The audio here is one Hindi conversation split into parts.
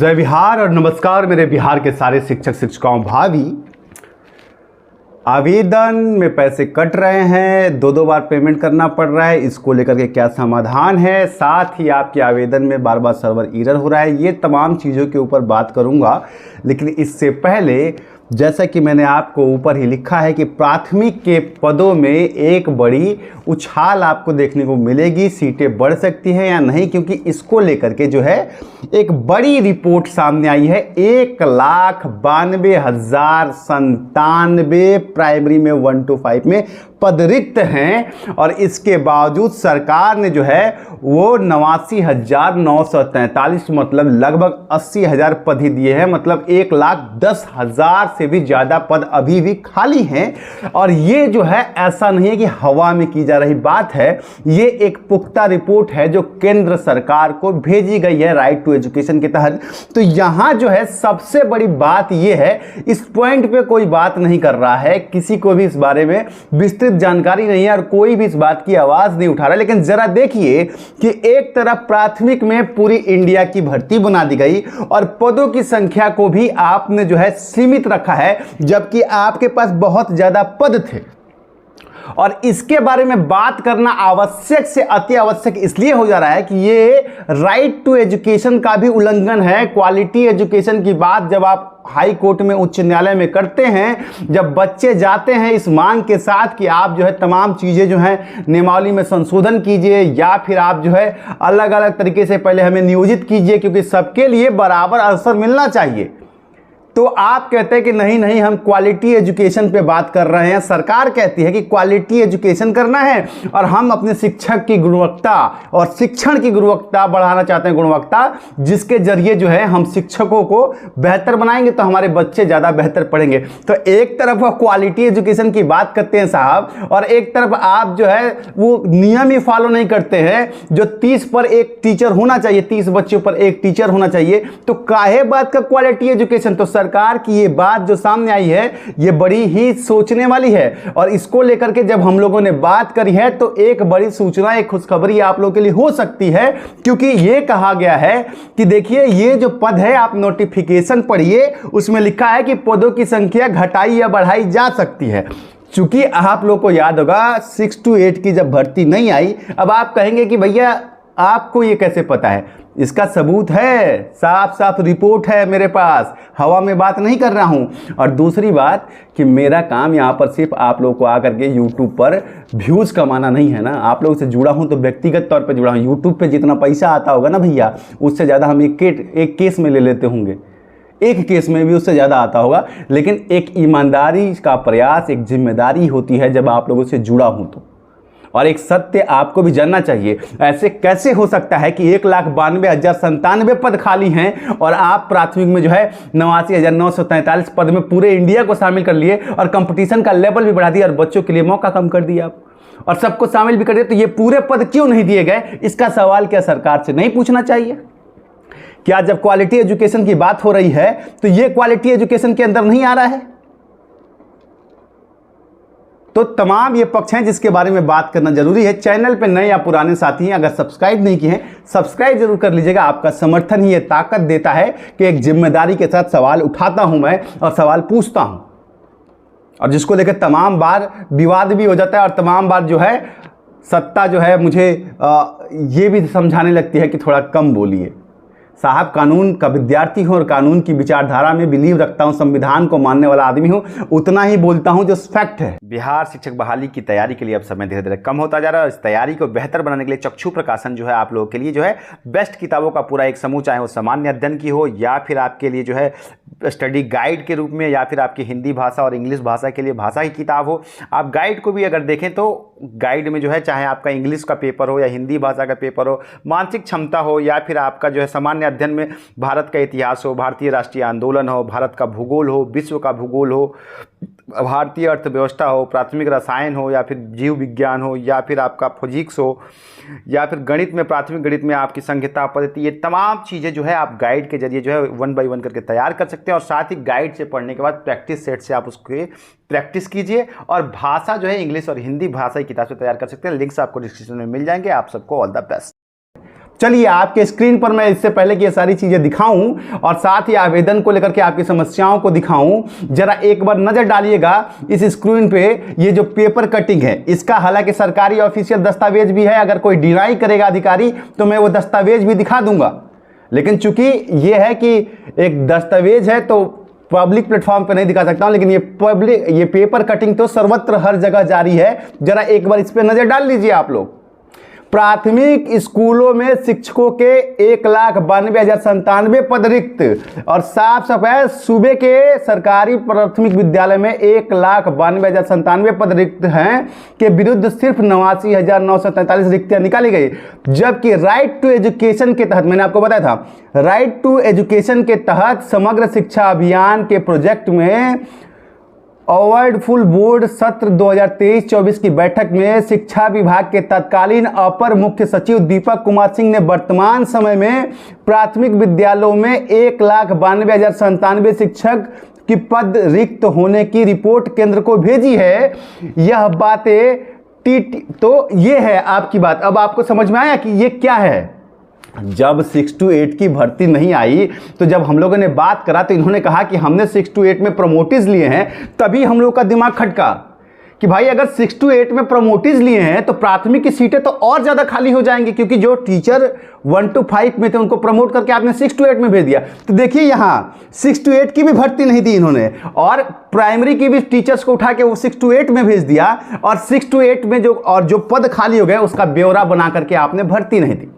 जय बिहार और नमस्कार मेरे बिहार के सारे शिक्षक शिक्षिकाओं भावी। आवेदन में पैसे कट रहे हैं, दो बार पेमेंट करना पड़ रहा है, इसको लेकर के क्या समाधान है, साथ ही आपके आवेदन में बार बार सर्वर एरर हो रहा है, ये तमाम चीज़ों के ऊपर बात करूंगा। लेकिन इससे पहले जैसा कि मैंने आपको ऊपर ही लिखा है कि प्राथमिक के पदों में एक बड़ी उछाल आपको देखने को मिलेगी, सीटें बढ़ सकती हैं या नहीं, क्योंकि इसको लेकर के जो है एक बड़ी रिपोर्ट सामने आई है। 1,92,097 प्राइमरी में 1 to 5 में पद रिक्त हैं और इसके बावजूद सरकार ने जो है वो 89,943 मतलब लगभग 80,000 पद ही दिए हैं। मतलब 1,10,000 से भी ज़्यादा पद अभी भी खाली हैं। और ये जो है ऐसा नहीं है कि हवा में की जा रही बात है, ये एक पुख्ता रिपोर्ट है जो केंद्र सरकार को भेजी गई है राइट टू एजुकेशन के तहत। तो यहाँ जो है सबसे बड़ी बात ये है, इस पॉइंट पे कोई बात नहीं कर रहा है, किसी को भी इस बारे में विस्तृत जानकारी नहीं है और कोई भी इस बात की आवाज नहीं उठा रहा। लेकिन जरा देखिए कि एक तरफ प्राथमिक में पूरी इंडिया की भर्ती बना दी गई और पदों की संख्या को भी आपने जो है सीमित रखा है, जबकि आपके पास बहुत ज्यादा पद थे। और इसके बारे में बात करना आवश्यक से अति आवश्यक इसलिए हो जा रहा है कि ये राइट टू एजुकेशन का भी उल्लंघन है। क्वालिटी एजुकेशन की बात जब आप हाई कोर्ट में, उच्च न्यायालय में करते हैं, जब बच्चे जाते हैं इस मांग के साथ कि आप जो है तमाम चीज़ें जो हैं नियमावली में संशोधन कीजिए या फिर आप जो है अलग अलग तरीके से पहले हमें नियोजित कीजिए क्योंकि सबके लिए बराबर अवसर मिलना चाहिए, तो आप कहते हैं कि नहीं हम क्वालिटी एजुकेशन पे बात कर रहे हैं। सरकार कहती है कि क्वालिटी एजुकेशन करना है और हम अपने शिक्षक की गुणवत्ता और शिक्षण की गुणवत्ता बढ़ाना चाहते हैं, गुणवत्ता जिसके जरिए जो है हम शिक्षकों को बेहतर बनाएंगे तो हमारे बच्चे ज़्यादा बेहतर पढ़ेंगे। तो एक तरफ वो क्वालिटी एजुकेशन की बात करते हैं साहब, और एक तरफ आप जो है वो नियम ही फॉलो नहीं करते हैं जो 30 पर एक टीचर होना चाहिए, 30 बच्चों पर एक टीचर होना चाहिए। तो काहे बात का क्वालिटी एजुकेशन? तो सरकार की ये बात जो सामने आई है ये बड़ी ही सोचने वाली है। और इसको लेकर के जब हम लोगों ने बात करी है तो एक बड़ी सूचना, एक खुशखबरी आप लोगों के लिए हो सकती है, क्योंकि ये कहा गया है कि देखिए ये जो पद है, आप नोटिफिकेशन पढ़िए, उसमें लिखा है कि पदों की संख्या घटाई या बढ़ाई जा सकती है। चूंकि आप लोग को याद होगा 6 to 8 की जब भर्ती नहीं आई, अब आप कहेंगे कि भैया आपको ये कैसे पता है? इसका सबूत है, साफ साफ रिपोर्ट है मेरे पास, हवा में बात नहीं कर रहा हूं। और दूसरी बात कि मेरा काम यहां पर सिर्फ आप लोगों को आकर के यूट्यूब पर व्यूज कमाना नहीं है ना, आप लोगों से जुड़ा हूं तो व्यक्तिगत तौर पे जुड़ा हूं। यूट्यूब पे जितना पैसा आता होगा ना भैया, उससे ज़्यादा हम एक केस में ले लेते होंगे, एक केस में भी उससे ज़्यादा आता होगा। लेकिन एक ईमानदारी का प्रयास, एक जिम्मेदारी होती है जब आप लोगों से जुड़ा हूं तो, और एक सत्य आपको भी जानना चाहिए। ऐसे कैसे हो सकता है कि 1,92,097 पद खाली हैं और आप प्राथमिक में जो है 89,943 पद में पूरे इंडिया को शामिल कर लिए और कंपटीशन का लेवल भी बढ़ा दिया और बच्चों के लिए मौका कम कर दिया आप, और सबको शामिल भी कर दिया। तो ये पूरे पद क्यों नहीं दिए गए, इसका सवाल क्या सरकार से नहीं पूछना चाहिए? क्या जब क्वालिटी एजुकेशन की बात हो रही है तो ये क्वालिटी एजुकेशन के अंदर नहीं आ रहा है? तो तमाम ये पक्ष हैं जिसके बारे में बात करना जरूरी है। चैनल पे नए या पुराने साथी हैं, अगर सब्सक्राइब नहीं किए हैं सब्सक्राइब जरूर कर लीजिएगा। आपका समर्थन ही ये ताकत देता है कि एक जिम्मेदारी के साथ सवाल उठाता हूं मैं और सवाल पूछता हूं, और जिसको लेकर तमाम बार विवाद भी हो जाता है और तमाम बार जो है सत्ता जो है मुझे ये भी समझाने लगती है कि थोड़ा कम बोलिए। साहब कानून का विद्यार्थी हूँ और कानून की विचारधारा में बिलीव रखता हूँ, संविधान को मानने वाला आदमी हूँ, उतना ही बोलता हूँ जो फैक्ट है। बिहार शिक्षक बहाली की तैयारी के लिए अब समय धीरे धीरे कम होता जा रहा है। इस तैयारी को बेहतर बनाने के लिए चक्षु प्रकाशन जो है आप लोगों के लिए जो है बेस्ट किताबों का पूरा एक समूह, चाहे वो सामान्य अध्ययन की हो या फिर आपके लिए जो है स्टडी गाइड के रूप में या फिर आपकी हिंदी भाषा और इंग्लिश भाषा के लिए भाषा की किताब हो। आप गाइड को भी अगर देखें तो गाइड में जो है चाहे आपका इंग्लिश का पेपर हो या हिंदी भाषा का पेपर हो, मानसिक क्षमता हो या फिर आपका जो है सामान्य अध्ययन में भारत का इतिहास हो, भारतीय राष्ट्रीय आंदोलन हो, भारत का भूगोल हो, विश्व का भूगोल हो, भारतीय अर्थव्यवस्था हो, प्राथमिक रसायन हो या फिर जीव विज्ञान हो या फिर आपका फिजिक्स हो या फिर गणित में, प्राथमिक गणित में आपकी संख्या पद्धति, ये तमाम चीज़ें जो है आप गाइड के जरिए जो है 1 by 1 करके तैयार कर सकते हैं। और साथ ही गाइड से पढ़ने के बाद प्रैक्टिस सेट से आप उसके प्रैक्टिस कीजिए और भाषा जो है इंग्लिश और हिंदी भाषा की किताब से तैयार कर सकते हैं। लिंक्स आपको डिस्क्रिप्शन में मिल जाएंगे। आप सबको ऑल द बेस्ट। चलिए आपके स्क्रीन पर मैं इससे पहले कि ये सारी चीजें दिखाऊं और साथ ही आवेदन को लेकर के आपकी समस्याओं को दिखाऊं, जरा एक बार नजर डालिएगा इस स्क्रीन पे। ये जो पेपर कटिंग है इसका हालांकि सरकारी ऑफिशियल दस्तावेज भी है, अगर कोई डिनाई करेगा अधिकारी तो मैं वो दस्तावेज भी दिखा दूंगा, लेकिन चूंकि ये है कि एक दस्तावेज है तो पब्लिक प्लेटफॉर्म पे नहीं दिखा सकता हूं, लेकिन ये पेपर कटिंग तो सर्वत्र हर जगह जारी है। जरा एक बार इस पे नजर डाल लीजिए आप लोग। प्राथमिक स्कूलों में शिक्षकों के 1,92,097 पद रिक्त, और साफ सफाई सूबे के सरकारी प्राथमिक विद्यालय में 1,92,097 पद रिक्त हैं के विरुद्ध सिर्फ 89,943 रिक्तियां निकाली गई। जबकि राइट टू एजुकेशन के तहत, मैंने आपको बताया था, राइट टू एजुकेशन के तहत समग्र शिक्षा अभियान के प्रोजेक्ट में अवार्ड फुल बोर्ड सत्र 2023-24 की बैठक में शिक्षा विभाग के तत्कालीन अपर मुख्य सचिव दीपक कुमार सिंह ने वर्तमान समय में प्राथमिक विद्यालयों में 1,92,097 शिक्षक की पद रिक्त होने की रिपोर्ट केंद्र को भेजी है। यह बातें तो ये है आपकी बात। अब आपको समझ में आया कि ये क्या है। जब 6 to 8 की भर्ती नहीं आई तो जब हम लोगों ने बात करा तो इन्होंने कहा कि हमने 6 to 8 में प्रमोटिज लिए हैं, तभी हम लोग का दिमाग खटका कि भाई अगर 6 to 8 में प्रमोटिज लिए हैं तो प्राथमिक की सीटें तो और ज़्यादा खाली हो जाएंगी, क्योंकि जो टीचर 1 to 5 में थे उनको प्रमोट करके आपने 6 to 8 में भेज दिया। तो देखिए यहाँ 6 to 8 की भी भर्ती नहीं दी इन्होंने, और प्राइमरी की भी टीचर्स को उठा के वो 6 to 8 में भेज दिया, और 6 to 8 में जो पद खाली हो गए उसका ब्यौरा बना करके आपने भर्ती नहीं दी।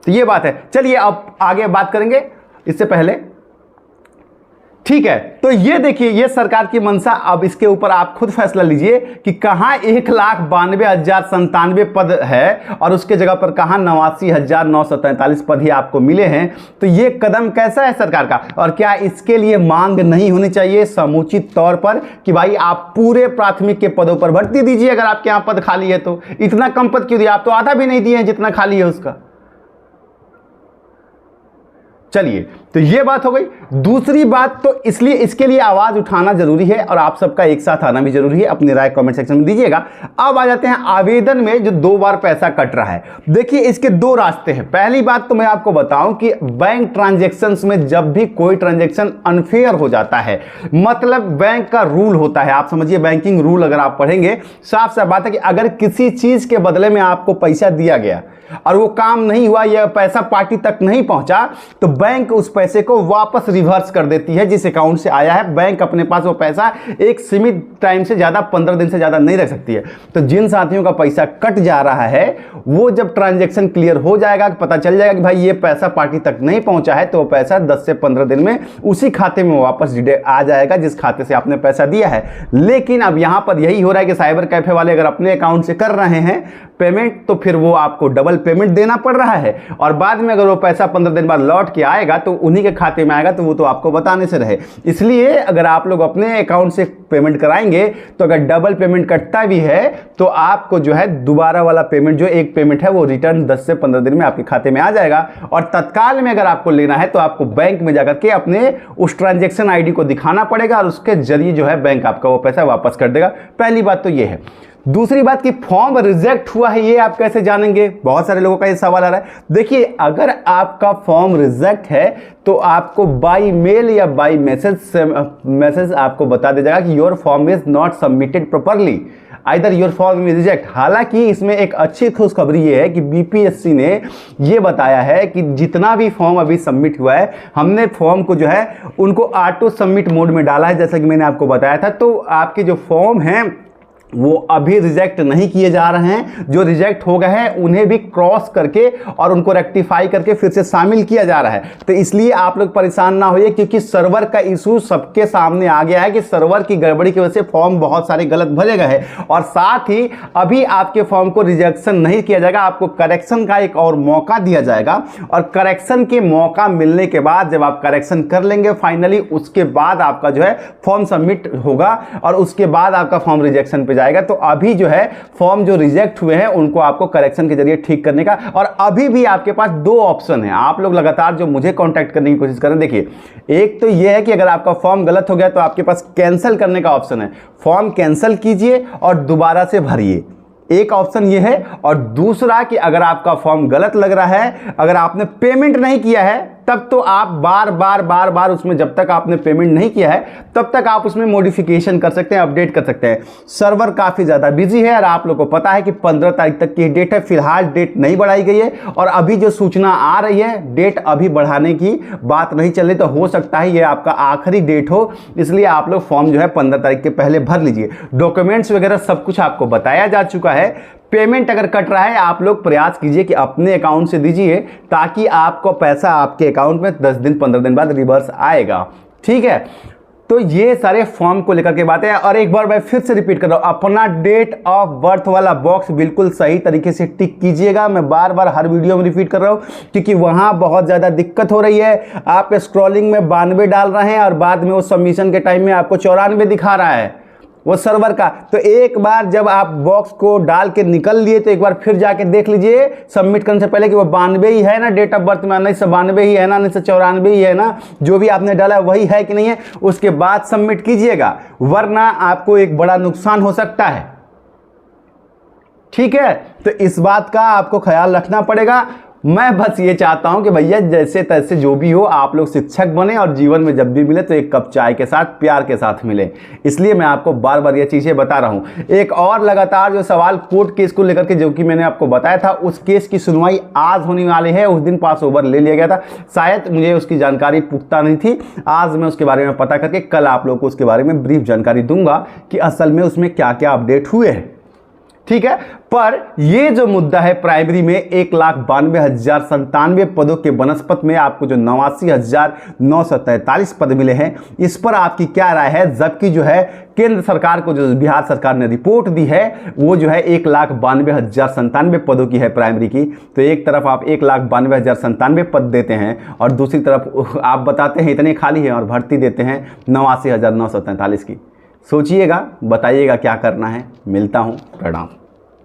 तो ये बात है। चलिए अब आगे बात करेंगे इससे पहले, ठीक है। तो ये देखिए ये सरकार की मंशा। अब इसके ऊपर आप खुद फैसला लीजिए कि कहां 1,92,097 पद है और उसके जगह पर कहां 89,943 पद ही आपको मिले हैं। तो ये कदम कैसा है सरकार का, और क्या इसके लिए मांग नहीं होनी चाहिए समुचित तौर पर कि भाई आप पूरे प्राथमिक के पदों पर भर्ती दीजिए। अगर आपके यहां पद खाली है तो इतना कम पद क्यों दिया? आप तो आधा भी नहीं दिए हैं जितना खाली है उसका। चलिए तो ये बात हो गई। दूसरी बात तो इसलिए इसके लिए आवाज उठाना जरूरी है और आप सबका एक साथ आना भी जरूरी है। अपनी राय कमेंट सेक्शन में दीजिएगा। अब आ जाते हैं आवेदन में जो 2 बार पैसा कट रहा है। देखिए इसके 2 रास्ते हैं। पहली बात तो मैं आपको बताऊं कि बैंक ट्रांजैक्शंस में जब भी कोई ट्रांजैक्शन अनफेयर हो जाता है, मतलब बैंक का रूल होता है, आप समझिए बैंकिंग रूल अगर आप पढ़ेंगे, साफ साफ बात है कि अगर किसी चीज के बदले में आपको पैसा दिया गया और वो काम नहीं हुआ या पैसा पार्टी तक नहीं पहुंचा, तो बैंक उस पैसे को वापस रिवर्स कर देती है जिस अकाउंट से आया है। बैंक अपने पास वो पैसा एक सीमित टाइम से ज्यादा 15 दिन से ज्यादा नहीं रख सकती है। तो जिन साथियों का पैसा कट जा रहा है वो जब ट्रांजैक्शन क्लियर हो जाएगा, पता चल जाएगा कि भाई ये पैसा पार्टी तक नहीं पहुंचा है, तो वो पैसा 10 से 15 दिन में उसी खाते में वापस आ जाएगा जिस खाते से आपने पैसा दिया है। लेकिन अब यहां पर यही हो रहा है कि साइबर कैफे वाले अगर अपने अकाउंट से कर रहे हैं पेमेंट, तो फिर वो आपको डबल पेमेंट देना पड़ रहा है, और बाद में अगर वो पैसा 15 दिन बाद लौट के आएगा तो उन्हीं के खाते में आएगा, तो वो तो आपको बताने से रहे। इसलिए अगर आप लोग अपने अकाउंट से पेमेंट कराएंगे तो अगर डबल पेमेंट कटता भी है तो आपको जो है दोबारा वाला पेमेंट, जो एक पेमेंट है, वो रिटर्न 10 से 15 दिन में आपके खाते में आ जाएगा। और तत्काल में अगर आपको लेना है तो आपको बैंक में जाकर के अपने उस ट्रांजैक्शन आईडी को दिखाना पड़ेगा और उसके जरिए जो है बैंक आपका वो पैसा वापस कर देगा। पहली बात तो ये है। दूसरी बात कि फॉर्म रिजेक्ट हुआ है ये आप कैसे जानेंगे? बहुत सारे लोगों का ये सवाल आ रहा है। देखिए अगर आपका फॉर्म रिजेक्ट है तो आपको बाय मेल या बाय मैसेज आपको बता दिया जाएगा कि your form is not submitted properly, either your form is reject. हालांकि इसमें एक अच्छी खुशखबरी ये है कि बीपीएससी ने ये बताया है कि जितना भी फॉर्म अभी सबमिट हुआ है, हमने फॉर्म को जो है उनको ऑटो सबमिट मोड में डाला है, जैसा कि मैंने आपको बताया था। तो आपके जो फॉर्म हैं वो अभी रिजेक्ट नहीं किए जा रहे हैं। जो रिजेक्ट हो गए हैं उन्हें भी क्रॉस करके और उनको रेक्टिफाई करके फिर से शामिल किया जा रहा है। तो इसलिए आप लोग परेशान ना होइए, क्योंकि सर्वर का इशू सबके सामने आ गया है कि सर्वर की गड़बड़ी की वजह से फॉर्म बहुत सारे गलत भरे गए हैं। और साथ ही अभी आपके फॉर्म को रिजेक्शन नहीं किया जाएगा, आपको करेक्शन का एक और मौका दिया जाएगा। और करेक्शन के मौका मिलने के बाद जब आप करेक्शन कर लेंगे फाइनली, उसके बाद आपका जो है फॉर्म सबमिट होगा और उसके बाद आपका फॉर्म रिजेक्शन पे जाएगा। तो अभी जो है फॉर्म जो रिजेक्ट हुए हैं उनको आपको करेक्शन के जरिए ठीक करने का, और अभी भी आपके पास 2 ऑप्शन है। आप लोग लगातार जो मुझे कांटेक्ट करने की कोशिश करें, देखिए एक तो यह है कि अगर आपका फॉर्म गलत हो गया तो आपके पास कैंसिल करने का ऑप्शन है। फॉर्म कैंसिल कीजिए और दोबारा से भरिए, एक ऑप्शन ये है। और दूसरा कि अगर आपका फॉर्म गलत लग रहा है, अगर आपने पेमेंट नहीं किया है, तब तो आप बार बार उसमें, जब तक आपने पेमेंट नहीं किया है तब तक आप उसमें मॉडिफिकेशन कर सकते हैं, अपडेट कर सकते हैं। सर्वर काफ़ी ज़्यादा बिजी है और आप लोगों को पता है कि 15 तारीख तक की डेट है। फिलहाल डेट नहीं बढ़ाई गई है और अभी जो सूचना आ रही है डेट अभी बढ़ाने की बात नहीं चल रही, तो हो सकता है ये आपका आखिरी डेट हो। इसलिए आप लोग फॉर्म जो है 15 तारीख के पहले भर लीजिए। डॉक्यूमेंट्स वगैरह सब कुछ आपको बताया जा चुका है। पेमेंट अगर कट रहा है, आप लोग प्रयास कीजिए कि अपने अकाउंट से दीजिए, ताकि आपको पैसा आपके अकाउंट में 10 दिन 15 दिन बाद रिवर्स आएगा। ठीक है, तो ये सारे फॉर्म को लेकर के बातें हैं। और एक बार मैं फिर से रिपीट कर रहा हूं, अपना डेट ऑफ बर्थ वाला बॉक्स बिल्कुल सही तरीके से टिक कीजिएगा। मैं बार बार हर वीडियो में रिपीट कर रहा हूं, क्योंकि वहां बहुत ज़्यादा दिक्कत हो रही है। आप स्क्रॉलिंग में 92 डाल रहे हैं और बाद में वो सबमिशन के टाइम में आपको 94 दिखा रहा है वो सर्वर का। तो एक बार जब आप बॉक्स को डाल के निकल लिए, तो एक बार फिर जाके देख लीजिए सबमिट करने से पहले कि वो 92 ही है ना डेट ऑफ बर्थ में, 1992 ही है ना, 1994 ही है ना, जो भी आपने डाला वही है कि नहीं है, उसके बाद सबमिट कीजिएगा, वरना आपको एक बड़ा नुकसान हो सकता है। ठीक है, तो इस बात का आपको ख्याल रखना पड़ेगा। मैं बस ये चाहता हूं कि भैया जैसे तैसे जो भी हो आप लोग शिक्षक बने और जीवन में जब भी मिले तो एक कप चाय के साथ प्यार के साथ मिले। इसलिए मैं आपको बार बार ये चीज़ें बता रहा हूं। एक और लगातार जो सवाल कोर्ट केस को लेकर के, जो कि मैंने आपको बताया था, उस केस की सुनवाई आज होने वाली है। उस दिन पास ओवर ले लिया गया था, शायद मुझे उसकी जानकारी पुख्ता नहीं थी। आज मैं उसके बारे में पता करके कल आप लोग को उसके बारे में ब्रीफ जानकारी दूंगा कि असल में उसमें क्या क्या अपडेट हुए हैं। ठीक है, पर ये जो मुद्दा है प्राइमरी में 1,92,097 पदों के बनस्पत में आपको जो 89,943 पद मिले हैं, इस पर आपकी क्या राय है? जबकि जो है केंद्र सरकार को, जो बिहार सरकार ने रिपोर्ट दी है, वो जो है 1,92,097 पदों की है प्राइमरी की। तो एक तरफ आप 1,92,097 पद देते हैं और दूसरी तरफ आप बताते हैं इतने खाली हैं और भर्ती देते हैं 89,943 की। सोचिएगा, बताइएगा क्या करना है। मिलता हूँ, प्रणाम।